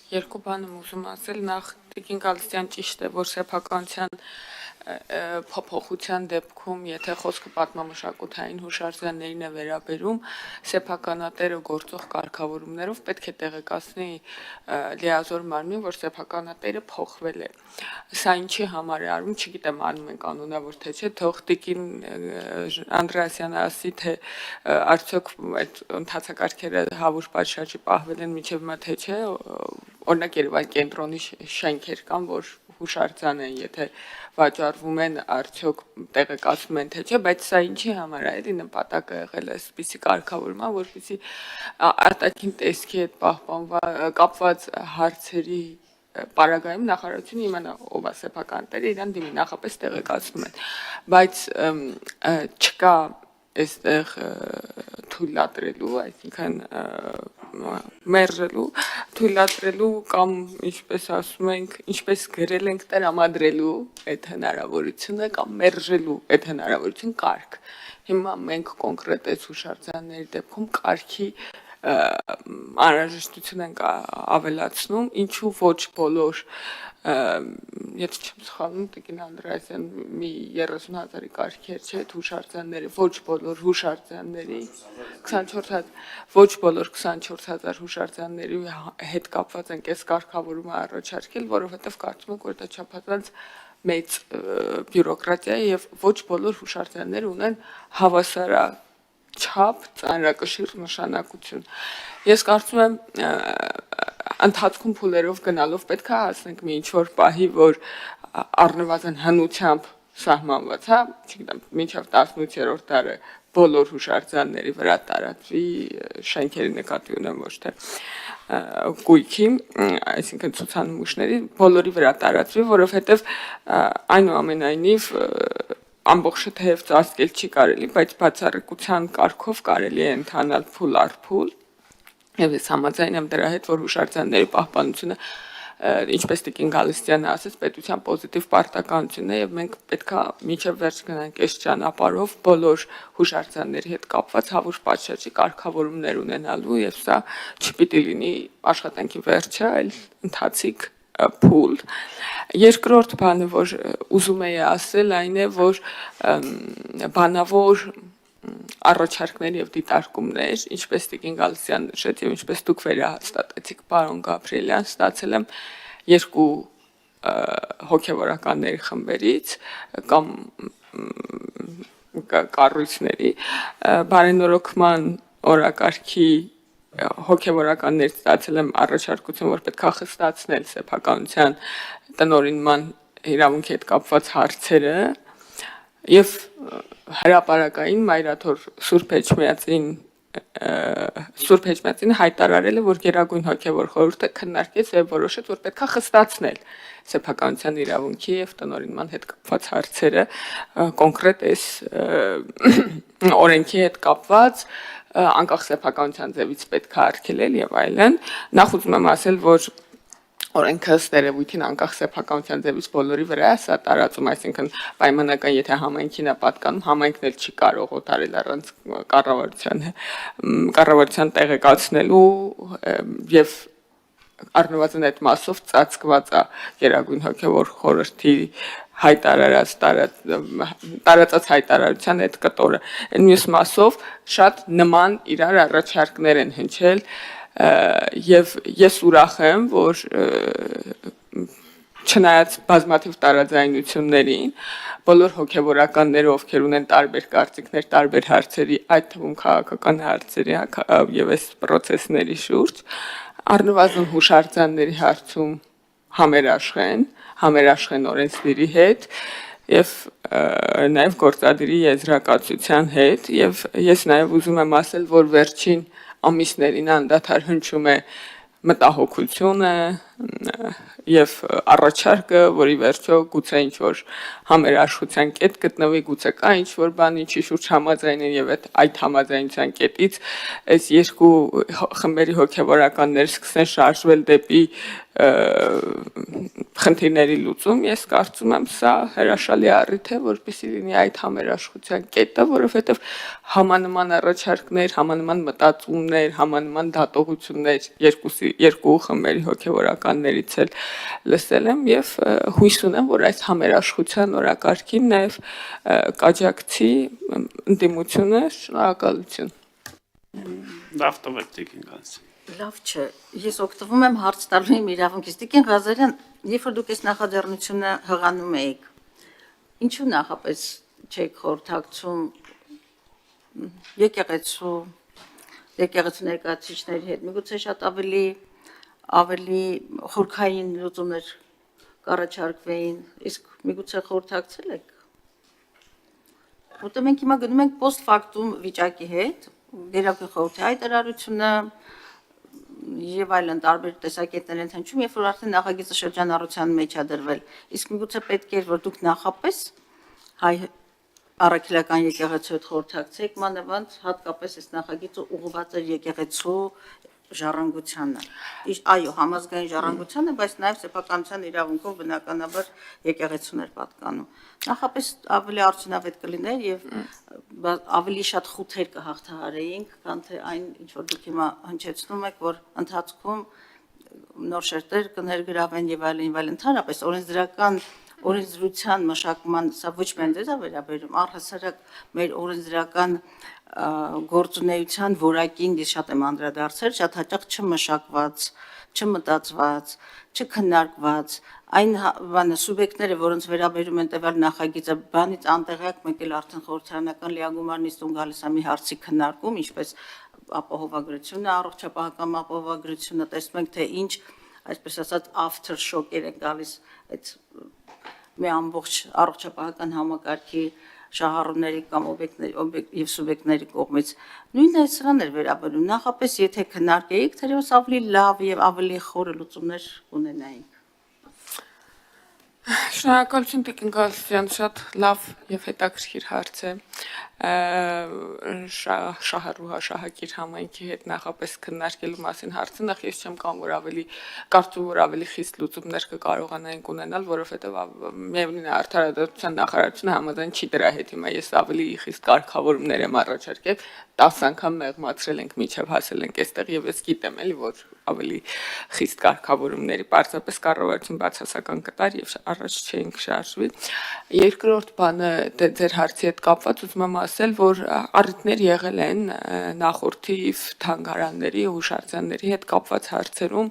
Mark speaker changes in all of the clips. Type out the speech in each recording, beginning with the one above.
Speaker 1: Երկու բան եմ ուզում ասել, նախ Տիկին Գալստյան ճիշտ է, որ սեփականության փոփոխության դեպքում, եթե խոսքը պատմամշակութային հուշարձաններին է վերաբերում, սեփականատերը գործող կարգավորումներով պետք է տեղեկացնի լիազոր մարմին, որ սեփականատերը փոխվել է։ Սա ինչի համար է արվում, չգիտեմ, անում են կանոնավոր թե չէ, թող Տիկին Անդրեասյանը ասի, թե արդյոք այդ ընթացակարգերը հավուր պատշաճի պահվել են մինչև հիմա թե չէ, օրինակ Երևան կենտրոնի շենքեր կան, որ հուշարձան են, եթե վաճառվում են, արդյոք տեղեկացնում են թե չէ, բայց սա ինչի համար է, էլի նպատակը եղել է այսպիսի կարգավորման, որպեսզի արտաքին տեսքի հետ կապված հարցերի պարագայում նախարարությունը իմանա ով է սեփականատերը, իրան դիմի նախապես տեղեկացնում են, բայց չկա այստեղ թույլատրելու, այսինքն մերժելու, թույլատրելու կամ ինչպես ասում ենք, ինչպես գրել ենք տրամադրելու այդ հնարավորությունը կամ մերժելու այդ հնարավորություն կարգ։ Հիմա մենք կոնկրետ այս հուշարձանների դեպքում կարգի անհրաժեշտություն ենք ավելացնում, ինչու ոչ բոլոր, եթե չեմ սխալվում, Տիկին Անդրեասյան մի 30,000-ի կարգեր չէ հուշարձանները, ոչ բոլոր հուշարձանների 24,000, ոչ բոլոր 24,000 հուշարձանների հետ կապված ենք այս կարգավորումը առաջարկել, որովհետև կարծում ենք, որ դա չափազանց մեծ բյուրոկրատիա է եւ ոչ բոլոր հուշարձանները ունեն հավասարաչափ ծանրակշիռ նշանակություն։ Ես կարծում եմ ընթացքում փուլերով գնալով պետք է հասնենք մի ինչ-որ պահի, որ առնվազն հնությամբ սահմանված, հա, չգիտեմ, մինչև 18-րդ դարը բոլոր հուշարձանների վրա տարածվի շենքերի նկատի ունեմ ոչ թե գույքի, այսինքն ցուցանմուշների բոլորի վրա տարածվի, որովհետև այնուամենայնիվ ամբողջը թեև ծածկել չի կարելի, բայց բացառիկության կարգով կարելի է ընթանալ փուլ առ փուլ, եւ ես համաձայն եմ դրա հետ, որ հուշարձանների պահպանությունը ինչպես Տիկին Գալստյանը ասաց, պետության պոզիտիվ պարտականությունն է եւ մենք պետքա մինչեւ վերջ գնանք այս ճանապարհով բոլոր հուշարձանների հետ կապված հավուր պատշաճի կարգավորումներ ունենալու եւ սա չպիտի լինի աշխատանքի վերջը, այլ ընթացիկ փուլ։ Երկրորդ բանը, որ ուզում եի ասել, այն է, որ բանավոր առաջարկներ եւ դիտարկումներ, ինչպես Տիկին Գալստյանն նշեց եւ ինչպես դուք վերահաստատեցիք, պարոն Գաբրիելյան, ստացել եմ երկու հոգեվորականների խմբերից կամ կառույցների բարենորոգման օրակարգի հոգեվորականներից ստացել եմ առաջարկություն, որ պետք է խստացնել սեփականության տնօրինման իրավունքի հետ կապված հարցերը եւ հրապարակային Մայրաթոր Սուրբ Էջմիածին հայտարարել է, որ Գերագույն հոգևոր խորհուրդը քննարկեց եւ որոշեց, որ պետք է խստացնել սեփականության իրավունքի եւ տնօրինման հետ կապված հարցերը, կոնկրետ այս օրենքի հետ կապված անկախ սեփականության ձևից պետք է արգելել եւ այլն։ Նախ ուզում եմ ասել, որ օրենքը ըստ երևույթին անկախ սեփականության ձևից բոլորի վրա է սա տարածում, այսինքն պայմանական, եթե համայնքին է պատկանում, համայնքն էլ չի կարող օտարել առանց կառավարության տեղեկացնելու եւ առնվազն այդ մասով ծածկված է Գերագույն հոգևոր խորհրդի հայտարարած տարածած հայտարարության այդ կտորը։ Այն մյուս մասով շատ նման իրար առաջարկներ են հնչել եւ ես ուրախ եմ, որ չնայած բազմաթիվ տարաձայնություններին, բոլոր հոգևորականները, ովքեր ունեն տարբեր կարծիքներ, տարբեր հարցերի, այդ թվում քաղաքական հարցերի եւ այս process-ների շուրջ, առնվազն հուշարձանների հարցում համերաշխեն օրենսդիրի հետ եւ նաեւ գործադիրի եզրակացության հետ եւ ես նաեւ ուզում եմ ասել, որ վերջին ամիսներին անդադար հնչում է մտահոգությունը, եւ առաջարկը, որի վերջո գուցե ինչ-որ համերաշխության կետ գտնվի, գուցե կա ինչ-որ բան, ինչի շուրջ համաձայն են եւ այդ համաձայնության կետից այս երկու խմբերի հոգեվորականներ սկսեն շարժվել դեպի խնդիրների լուծում, ես կարծում եմ սա հրաշալի առիթ է, որպեսզի լինի այդ համերաշխության կետը, որովհետեւ համանման առաջարկներ, համանման մտածումներ, համանման դատողություններ երկու խմբերի հոգեվորականներից էլ լսել եմ եւ հույս ունեմ, որ այս համերաշխության օրակարգին նաեւ կաջակցի ընդդիմությունը, շնորհակալություն։
Speaker 2: Լավ տվեք Տիկին Ղազարյան։
Speaker 3: Լավ չէ, ես օգտվում եմ հարց տալու իմ իրավունքից։ Տիկին Ղազարյան, երբ որ դուք այս նախաձեռնությունը հղանում էիք, ինչու նախապես չեք խորհրդակցում եկեղեցու ներկայացուցիչների հետ, միգուցե շատ ավելի խորքային լուծումներ կառաջարկվեին, իսկ միգուցե խորհրդակցել եք։ Որտեղ մենք հիմա գնում ենք post factum վիճակի հետ, Գերագույն խորհրդի հայտարարությունը եւ այլն տարբեր տեսակետներ են հնչում, երբ որ արդեն նախագիծը շրջանառության մեջ է դրվել։ Իսկ միգուցե պետք է որ դուք նախապես հայ առաքելական եկեղեցու հետ խորհրդակցեք, մանավանդ հատկապես այս նախագիծը ուղղված է եկեղեցու ժառանգությանը։ Այո, համազգային ժառանգությանը, բայց նաև սեփականության իրավունքով բնականաբար եկեղեցուներ պատկանում։ Նախապես ավելի արդյունավետ կլիներ եւ ավելի շատ խութեր կհաղթահարեինք, քան թե այն ինչ որ դուք հիմա հնչեցնում եք, որ ընթացքում նոր շերտեր կներգրավեն եւ այլն, ընդհանրապես օրենսդրության մշակման, սա ոչ միայն դեզ է վերաբերում, առհասարակ մեր օրենսդրական գործունեության որակին ես շատ եմ անդրադարձել, շատ հաճախ չմշակված, չմտածված, չքննարկված, այն բանը սուբյեկտները, որոնց վերաբերում են տվյալ նախագիծը, բանից անտեղյակ մեկ էլ արդեն խորհրդարանական լիագումար նիստում գալիս է մի հարցի քննարկում, ինչպես ապահովագրությունը, առողջապահական ապահովագրությունը, տեսնում ենք, թե ինչ, այսպես ասած, after shock-եր են գալիս այդ մի ամբողջ առողջապահական համակարգի շահառուների կամ օբյեկտների եւ սուբյեկտների կողմից նույնն է սրան էր վերաբերում նախապես եթե քննարկեիք թերևս ավելի լավ եւ ավելի խորը լուծումներ կունենայինք
Speaker 1: Շնորհակալություն Տիկին Ղազարյան, շատ լավ եւ հետաքրքիր հարց է շահառուհաշահակիր համայնքի հետ նախապես քննարկելու մասին հարցը նախ ես չեմ կարծում որ ավելի խիստ լուծումներ կկարողանայինք ունենալ, որովհետեւ միևնույն է արդարադատության նախարարությունը համաձայն չի դրա հետ հիմա ես ավելի խիստ կարգավորումներ եմ առաջարկել 10 անգամ մեղմացրել ենք միջև հասել ենք այստեղ եւ ես գիտեմ էլի որ ավելի խիստ կարգավորումների պարզապես կառավարություն բացասական կտար եւ առաջ չէինք շարժվի երկրորդ բանը ձեր հարցի հետ կապված ուզում եմ ասել որ առիթներ եղել են նախորդիվ թանգարանների հուշարձանների հետ կապված հարցերում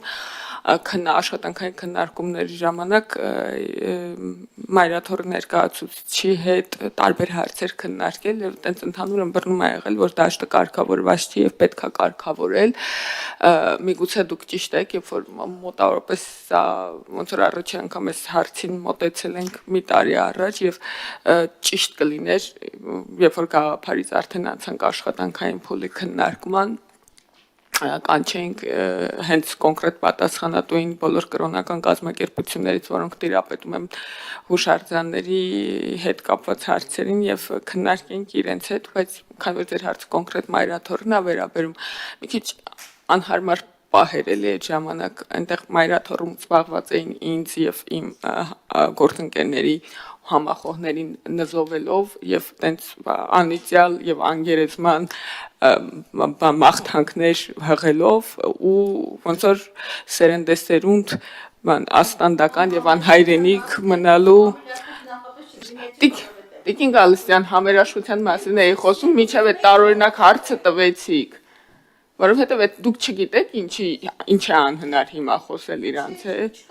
Speaker 1: աշխատանքային քննարկումների ժամանակ մայրաթոռի ներկայացուցիչի հետ տարբեր հարցեր քննարկել եւ այտենց ընդհանուր ըմբռնում է եղել որ դաշտը կարգավորված չի եւ պետքա կարգավորել միգուցե դուք ճիշտ եք երբ որ մոտավորապես սա ոնց որ առաջի անգամ այս հարցին մոտեցել ենք մի տարի առաջ եւ ճիշտ կլիներ երբ որ գաղափարից արդեն անցանք աշխատանքային փուլի քննարկման կանչենք հենց կոնկրետ պատասխանատուին բոլոր կրոնական կազմակերպություններից, որոնք տիրապետում են հուշարձանների հետ կապված հարցերին եւ քննարկենք իրենց հետ, բայց քանի որ ձեր հարցը կոնկրետ մայրաթոռն է վերաբերում, մի քիչ անհարմար պահեր էլի այդ ժամանակ այնտեղ մայրաթոռում զբաղված էին ինձ եւ իմ գործընկերների համախոհներին նզովելով եւ տենց անիծյալ եւ անգերեզման մաղթանքներ հղելով ու ոնց որ սերնդեսերունդ աստանդական եւ անհայրենիք մնալու Տիկին Ղազարյան համերաշխության մասին էի խոսում միջև այդ տարօրինակ հարցը տվեցիք որովհետեւ այդ դուք չգիտեք ինչ է անհնար հիմա խոսել իրանց հետ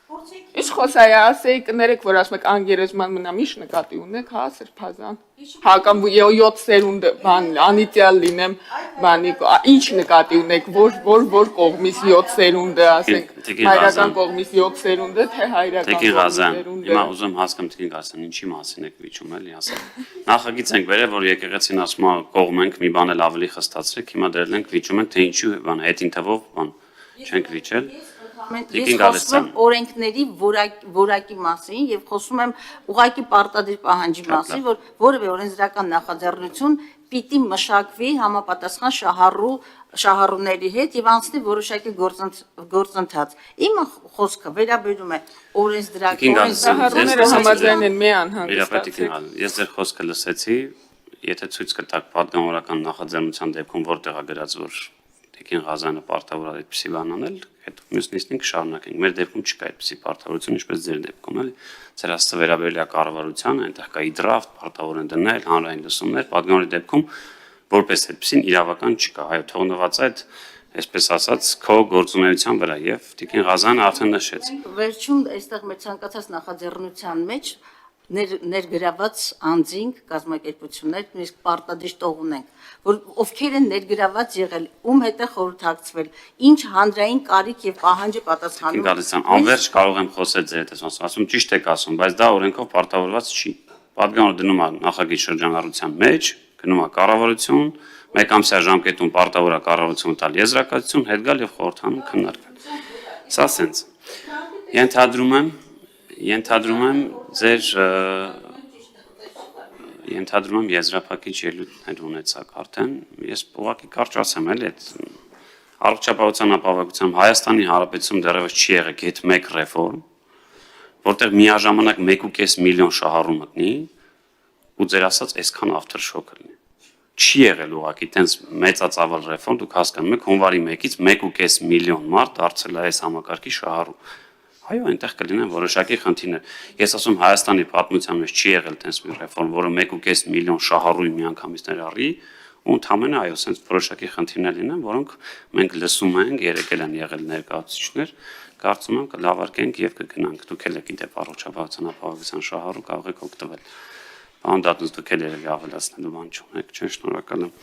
Speaker 1: Ինչ խոսայի ասեի կներեք որ ասում եք անգերեզման մնամ ինչ նկատի ունեք հա սրբազան հա կամ 7 սերունդ բան անիծյալ լինեմ բանի ինչ նկատի ունեք որ կողմից 7 սերունդը ասենք հայրական կողմից 7 սերունդը թե հայրական
Speaker 2: սերունդը հիմա ուզում հասկամ Տիկին Ղազարյան ինչի մասին եք վիճում էլի ասեմ նախագիծ ենք վերել որ եկեղեցին ասում է կողմ ենք մի բան էլ ավելի խստացրեք հիմա դրել ենք վիճում ենք թե ինչու բան հետին թվով բան չենք վիճել։
Speaker 3: Ես խոսում եմ օրենքների որակի մասին եւ խոսում եմ ուղղակի պարտադիր պահանջի մասին, որ որևէ օրենսդրական նախաձեռնություն պիտի մշակվի համապատասխան շահառուների հետ եւ անցնի որոշակի գործընթաց։ Իմ խոսքը վերաբերում է օրենսդրական
Speaker 1: Շահառուները համաձայն են մի անհանգստացել։
Speaker 2: Ես ձեր խոսքը լսեցի, եթե ցույց կտաք պատգամավորական նախաձեռնության դեպքում որտեղ է գրած, որ Տիկին Ղազարյանը պարտավոր է այդպիսի բան անել, հետո մյուս նիստին կշարունակենք։ Մեր դեպքում չկա այդպիսի պարտավորություն, ինչպես ձեր դեպքում, էլի։ Ձեր ասածը վերաբերել է կառավարությանը, այնտեղ կա իդրաֆտ, պարտավոր են դնել, հանրային լսումներ, պատգամավորի դեպքում որպես այդպիսին իրավական չկա։ Այո, թողնված այդ, այսպես ասած, քո գործունեության վրա եւ Տիկին Ղազարյանը արդեն նշեց։
Speaker 3: Վերջում այստեղ մեր ցանկացած նախաձեռնության մեջ ներգրաված անձինք, կազմակերպություններ, նույնիսկ պարտադիր տող ունենք, որ ովքեր են ներգրաված եղել, ում հետ է խորհրդակցվել, ինչ հանրային կարիք եւ պահանջ է պատասխանում։
Speaker 2: Գալստյան, անverջ կարող եմ խոսել ձեր հետ, ասում ճիշտ եք ասում, բայց դա օրենքով պարտավորված չի։ Պատգամավորը դնում է նախագիծ շրջանառության մեջ, գնում է կառավարություն, մեկ ամսյա ժամկետում պարտավոր է կառավարությունը տալ եզրակացություն, հետ գալ եւ խորհրդանում քննարկել։ Սա սենց։ Ենթադրում եմ եզրափակիչ ելույթներ ունեցաք արդեն, ես ուղղակի կարճ ասեմ, էլի այդ առողջապահության ապահովության Հայաստանի Հանրապետությունում դեռևս չի եղել գեթ 1 ռեֆորմ, որտեղ միաժամանակ 1.5 միլիոն շահառու մտնի ու ձեր ասած այսքան aftershock լինի։ Չի եղել ուղղակի տենց մեծածավալ ռեֆորմ, դուք հասկանում եք, հունվարի 1-ից 1.5 միլիոն մարդ դարձել է այս համակարգի շահառու։ Այո, այնտեղ կլինեն որոշակի խնդիրներ։ Ես ասում Հայաստանի պատմության մեջ չի եղել տենց մի ռեֆորմ, որը 1.5 միլիոն շահառուի միանգամից ներառի, ու ընդհանրապես այո, սենց որոշակի խնդիրներ լինեն, որոնք մենք լսում ենք, երեկել են եղել ներկայացուցիչներ, կարծում եմ կլավարկենք եւ կգնանք։ Դուք էլ եք իդեպ առողջապահության ապահովության շահառու կարող եք օգտվել։ Բան դատուց դուք էլ երևի ավելացնելու բան չունեք, չէ՞, շնորհակալ եմ։